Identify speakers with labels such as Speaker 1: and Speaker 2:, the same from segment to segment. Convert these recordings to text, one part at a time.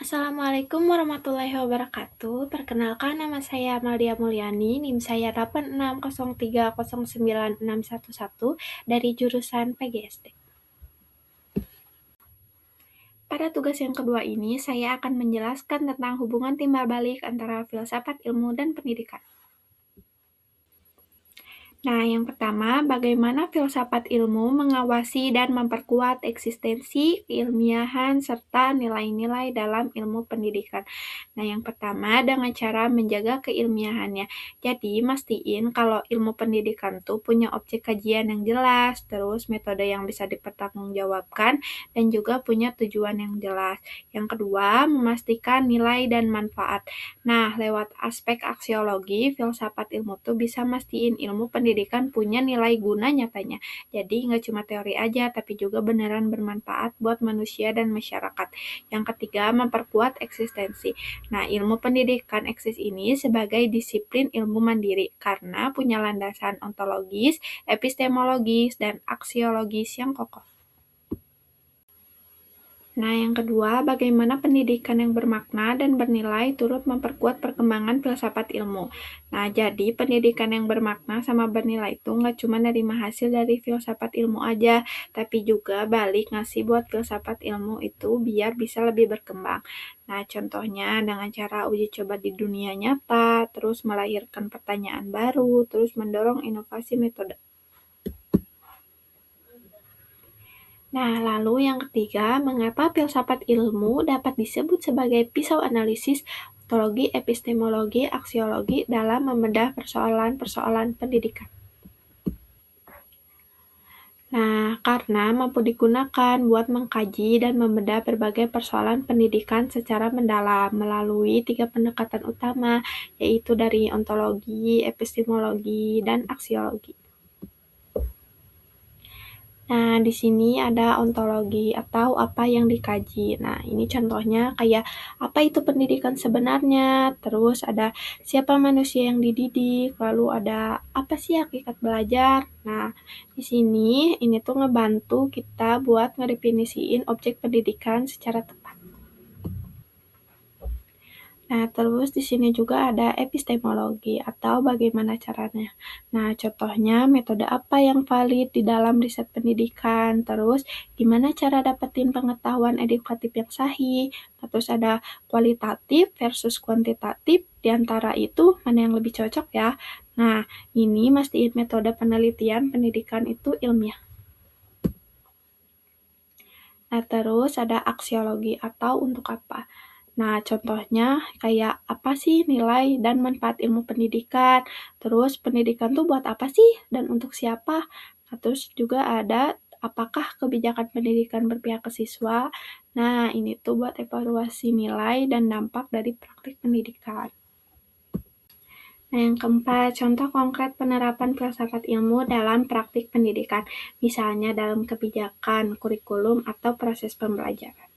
Speaker 1: Assalamualaikum warahmatullahi wabarakatuh. Perkenalkan nama saya Amalia Mulyani, NIM saya 8603096111 dari jurusan PGSD. Pada tugas yang kedua ini, saya akan menjelaskan tentang hubungan timbal balik antara filsafat ilmu dan pendidikan. Nah, yang pertama, bagaimana filsafat ilmu mengawasi dan memperkuat eksistensi, keilmiahan, serta nilai-nilai dalam ilmu pendidikan. Nah, yang pertama dengan cara menjaga keilmiahannya. Jadi, mastiin kalau ilmu pendidikan tuh punya objek kajian yang jelas, terus metode yang bisa dipertanggungjawabkan, dan juga punya tujuan yang jelas. Yang kedua, memastikan nilai dan manfaat. Nah, lewat aspek aksiologi, filsafat ilmu tuh bisa mastiin ilmu pendidikan punya nilai guna nyatanya. Jadi nggak cuma teori aja, tapi juga beneran bermanfaat buat manusia dan masyarakat. Yang ketiga, memperkuat eksistensi. Nah, ilmu pendidikan eksis ini sebagai disiplin ilmu mandiri karena punya landasan ontologis, epistemologis, dan aksiologis yang kokoh. Nah, yang kedua, bagaimana pendidikan yang bermakna dan bernilai turut memperkuat perkembangan filsafat ilmu. Nah, jadi pendidikan yang bermakna sama bernilai itu nggak cuma nerima hasil dari filsafat ilmu aja, tapi juga balik ngasih buat filsafat ilmu itu biar bisa lebih berkembang. Nah, contohnya dengan cara uji coba di dunia nyata, terus melahirkan pertanyaan baru, terus mendorong inovasi metode. Nah, lalu yang ketiga, mengapa filsafat ilmu dapat disebut sebagai pisau analisis, ontologi, epistemologi, aksiologi dalam membedah persoalan-persoalan pendidikan? Nah, karena mampu digunakan buat mengkaji dan membedah berbagai persoalan pendidikan secara mendalam melalui 3 pendekatan utama, yaitu dari ontologi, epistemologi, dan aksiologi. Nah, di sini ada ontologi atau apa yang dikaji. Nah, ini contohnya kayak apa itu pendidikan sebenarnya, terus ada siapa manusia yang dididik, lalu ada apa sih hakikat belajar. Nah, di sini ini tuh ngebantu kita buat ngedefinisiin objek pendidikan secara tepat. Nah, terus di sini juga ada epistemologi atau bagaimana caranya. Nah, contohnya metode apa yang valid di dalam riset pendidikan, terus gimana cara dapetin pengetahuan edukatif yang sahih, terus ada kualitatif versus kuantitatif, di antara itu mana yang lebih cocok ya. Nah, ini mastiin metode penelitian pendidikan itu ilmiah. Nah, terus ada aksiologi atau untuk apa. Nah, contohnya kayak apa sih nilai dan manfaat ilmu pendidikan, terus pendidikan tuh buat apa sih dan untuk siapa. Nah, terus juga ada apakah kebijakan pendidikan berpihak ke siswa. Nah, ini tuh buat evaluasi nilai dan dampak dari praktik pendidikan. Nah, yang keempat, contoh konkret penerapan filsafat ilmu dalam praktik pendidikan, misalnya dalam kebijakan, kurikulum, atau proses pembelajaran.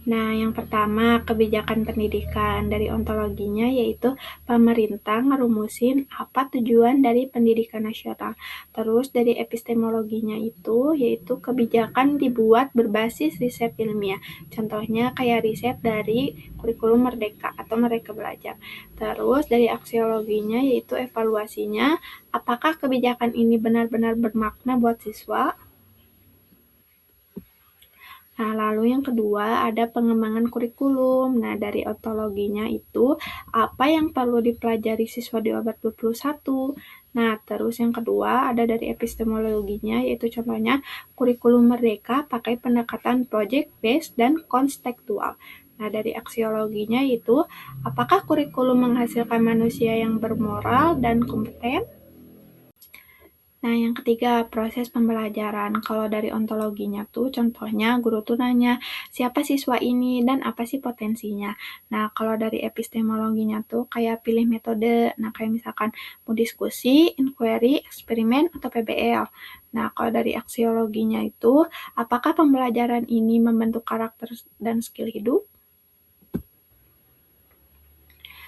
Speaker 1: Nah, yang pertama, kebijakan pendidikan dari ontologinya yaitu pemerintah ngerumusin apa tujuan dari pendidikan nasional. Terus dari epistemologinya itu yaitu kebijakan dibuat berbasis riset ilmiah. Contohnya kayak riset dari kurikulum Merdeka atau Merdeka Belajar. Terus dari aksiologinya yaitu evaluasinya apakah kebijakan ini benar-benar bermakna buat siswa. Nah, lalu yang kedua ada pengembangan kurikulum. Nah, dari ontologinya itu apa yang perlu dipelajari siswa di abad 21. Nah, terus yang kedua ada dari epistemologinya yaitu contohnya kurikulum merdeka pakai pendekatan project based dan konstekstual. Nah, dari aksiologinya itu apakah kurikulum menghasilkan manusia yang bermoral dan kompeten? Nah, yang ketiga, proses pembelajaran. Kalau dari ontologinya tuh, contohnya guru tuh nanya, siapa siswa ini dan apa sih potensinya. Nah, kalau dari epistemologinya tuh kayak pilih metode. Nah, kayak misalkan mau diskusi, inquiry, eksperimen, atau PBL. Nah, kalau dari aksiologinya itu, apakah pembelajaran ini membentuk karakter dan skill hidup?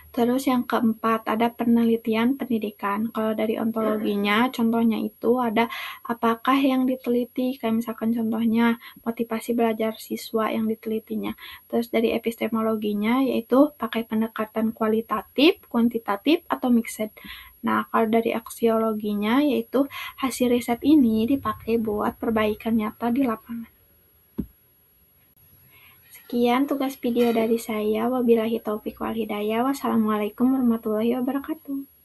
Speaker 1: Terus yang keempat, ada penelitian pendidikan. Kalau dari ontologinya, contohnya itu ada apakah yang diteliti, kayak misalkan contohnya motivasi belajar siswa yang ditelitinya. Terus dari epistemologinya, yaitu pakai pendekatan kualitatif, kuantitatif, atau mixed. Nah, kalau dari aksiologinya, yaitu hasil riset ini dipakai buat perbaikan nyata di lapangan. Sekian tugas video dari saya. Wabillahi taufiq wal hidayah. Wassalamualaikum warahmatullahi wabarakatuh.